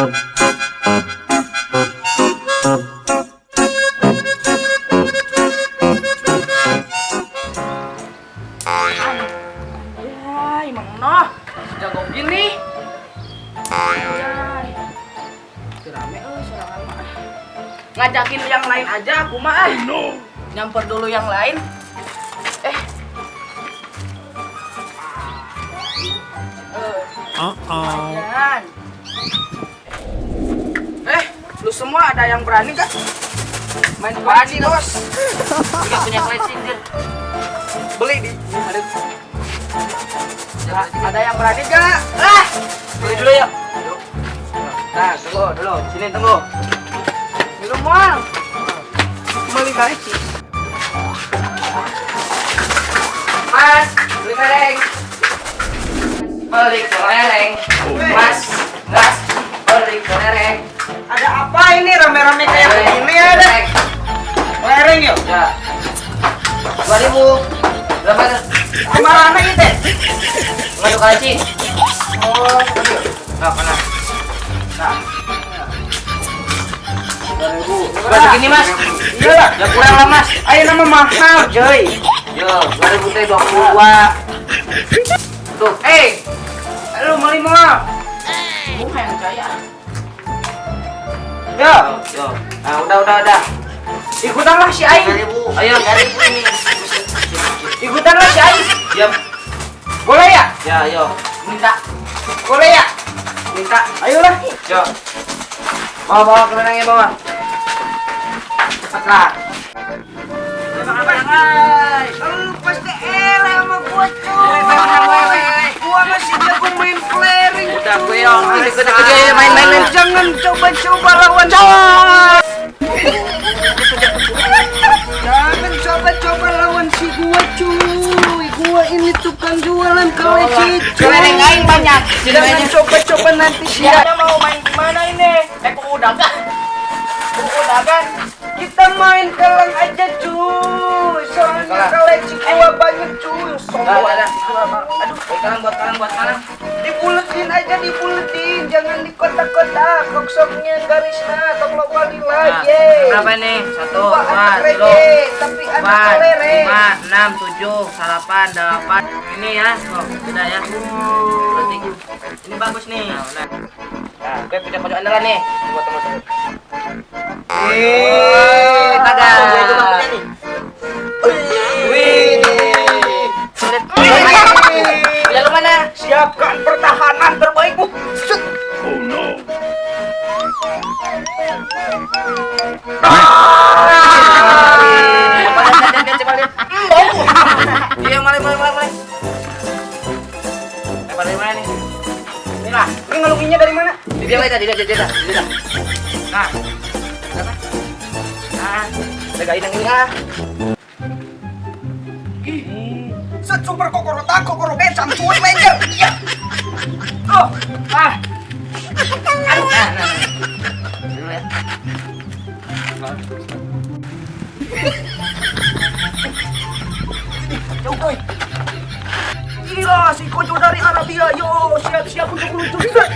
Yay, mana? Jago gini. Yay. Rame sorangan mah. Ngajakin yang lain aja aku mah. Nyamper dulu yang lain. Lumayan. Lu semua ada yang berani gak? Main berani bos. Kita punya flashing dia. Beli di. Ada yang berani gak? Beli dulu ya. Nah, tunggu dulu. Sini tunggu. Minum mal. Beli gaji. Mas, beli mereng. Beli kelereng. Mas, beli kelereng. Ada apa ini rame-rame kayak begini ada? Kelereng yuk. Ya. 2000. Berapa tuh? Kemana gitu? Ngadu kaci. Oh, tadi. Enggak pernah. Nah. 2000. Berapa gini, Mas? Iya lah. Ya kurang lah, Mas. Ayo nama mahal, coy. Yo, 2000 teh 22. Tuh, Lu mau lima? Bunga yang kaya. Yo. yo. Nah, udah. Ikutanlah si Aing. 3000. Ayo, 3000 ini. Ikutanlah si Aing. Diam. Boleh ya? Ya, yo. Minta. Boleh ya? Minta. Ayolah. Yo. Bawa kelerengnya bawa. Cepatlah. Lu pasti ele sama gua cuy. Gua masih jago main kelereng. Udah gue yang ikut aja main-main. Jangan coba-coba lawan cowok. Jangan coba-coba lawan si gua cuy. Gua ini tukang jualan keleci cuy. Kelereng aing banyak. Jangan coba-coba nanti siapa mau main gimana ini? Udagan. Kita main keleng aja cuy. Soalnya keleci gua banyak cuy. Ada. Aduh, buat kanan. Dibuletin aja, jangan di kotak-kotak. Koksoknya garisnya atau balik lagi. Berapa ini? 1, 2, 3, tapi 4, anak kelereng. 5, 6, 7, 8. Ini ya, sudah ya. Berarti ini bagus nih. Nah, gue punya pojok andalan nih. Tunggu. Taga. Itu bagusnya nih. Udah lu mana? Siapkan pertahanan terbaikmu. Set. Iya, mulai. Dari mana nih? Inilah, ini ngelunginya dari mana? Dia. Nah. Tegain yang ini ah. Set super kokoro kecam cuy menger. Iya. Oh, Nah. Dulu ya. jauh coy. Gila si kojo dari Arabia. Yo, siap-siap untuk meluncur. Set.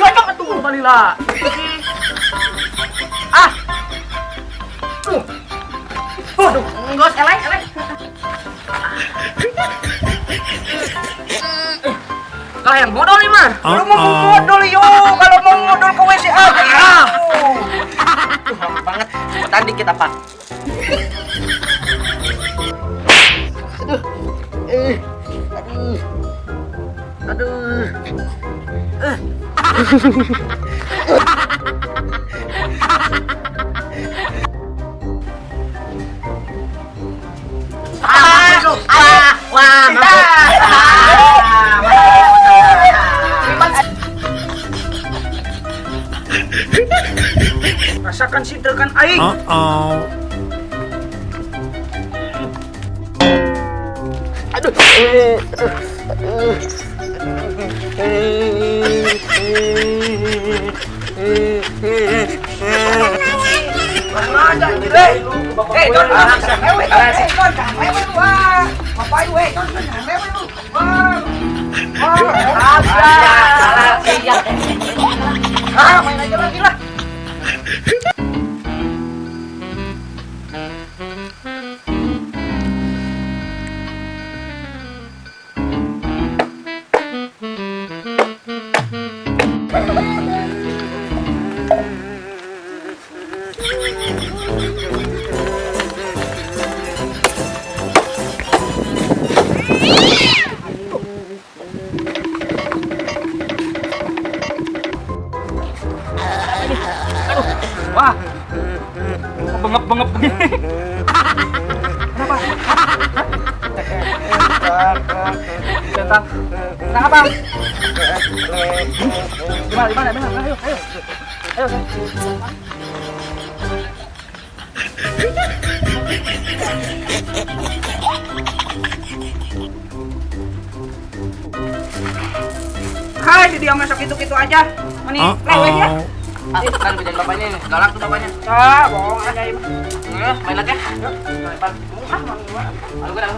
Gajah tuh Balila. Aduh, enggak elek. Kalau yang bodoh nih mah. Lu mau modal yo, kalau mau modal ke WC aja. Lama banget. Cepetan dikit apa? Aduh. Wah, Rasakan si tekan aing. Aduh. Langsung aja anjir. Don, jangan lewe. Don, jangan lewe lu. Ngapain we? Don, jangan lewe lu. Salah sih ya. Main aja lagi lah. Wah, bengep-bengep begini. Kenapa? Setan. Kenapa, Bang? Gimana? Ayo. Hai, dia masak itu-gitu aja. Mending lewe ya. Kan kerjaan bapaknya ini, galak tuh bapaknya. Bohong aja ini. Main lagi ya. Lepas. Aduh kan.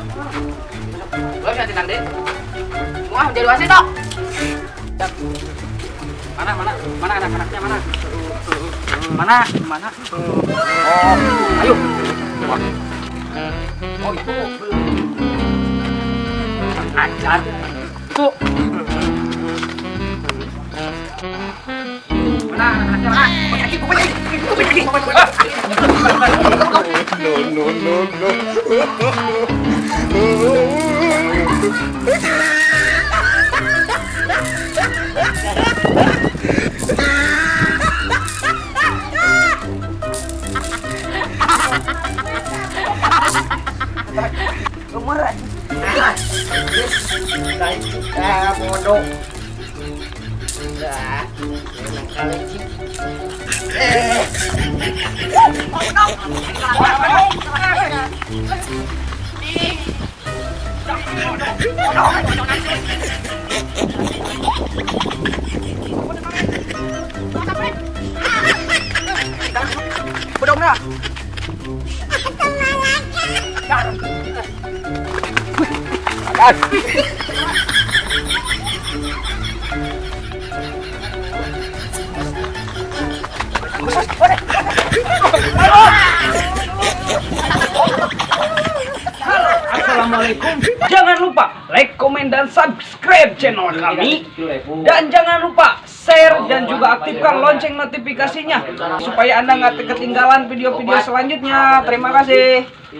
Gua bisa ditandai. Wah, jadi wasit toh. Mana anak-anaknya mana? Mana? Oh, ayo. Oh, itu. Ajar. Tuh. Mana anak-anaknya mana? Pokoknya bodoh. Dah, enak kali sih. Bedongnya. Assalamualaikum. Jangan lupa like, komen, dan subscribe channel kami. Dan jangan lupa share dan juga aktifkan lonceng notifikasinya supaya Anda nggak ketinggalan video-video selanjutnya. Terima kasih.